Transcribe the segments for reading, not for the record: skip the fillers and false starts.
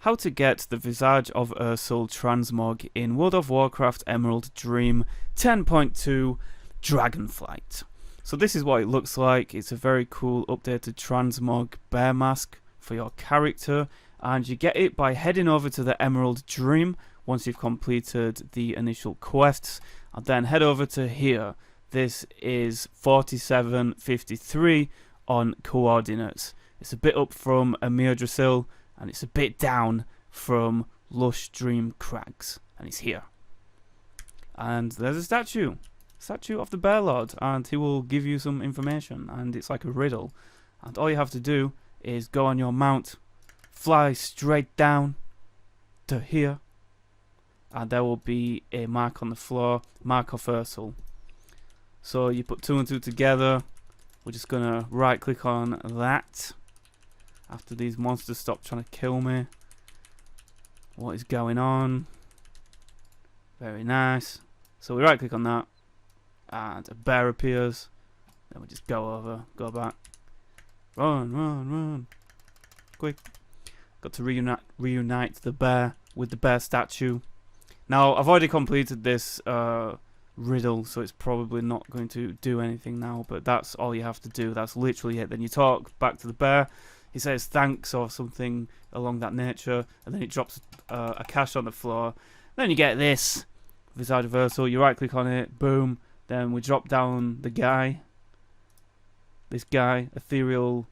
how to get the Visage of Ursol Transmog in World of Warcraft Emerald Dream 10.2 Dragonflight. So this is what it looks like. It's a very cool updated Transmog bear mask for your character, and you get it by heading over to the Emerald Dream once you've completed the initial quests, and then head over to here. This is 4753 on coordinates. It's a bit up from Yggdrasil, and it's a bit down from Lush Dream Crags, and it's here. And there's a statue of the Bear Lord, and he will give you some information, and it's like a riddle. And all you have to do is go on your mount, fly straight down to here, and there will be a mark on the floor, mark of Ursol. So you put 2 and 2 together. We're just gonna right click on that after these monsters stop trying to kill me. What is going on? Very nice. So we right click on that, and a bear appears. Then we just go over, go back. Run. Quick. Got to reunite the bear with the bear statue. Now, I've already completed this riddle, so it's probably not going to do anything now, but that's all you have to do. That's literally it. Then you talk back to the bear. He says thanks or something along that nature, and then it drops a cache on the floor. Then you get this Visage of Ursol. You right click on it, boom. Then we drop down the guy. This guy, ethereal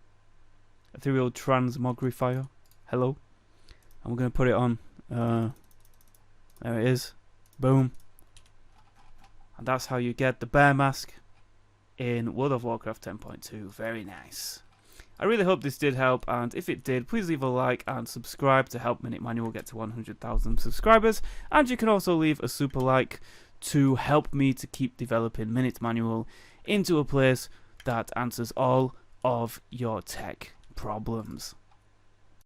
transmogrifier. Hello. And we're gonna put it on. There it is. Boom. And that's how you get the bear mask in World of Warcraft 10.2. Very nice. I really hope this did help, and if it did, please leave a like and subscribe to help Minutemanual get to 100,000 subscribers. And you can also leave a super like to help me to keep developing Minutemanual into a place that answers all of your tech problems.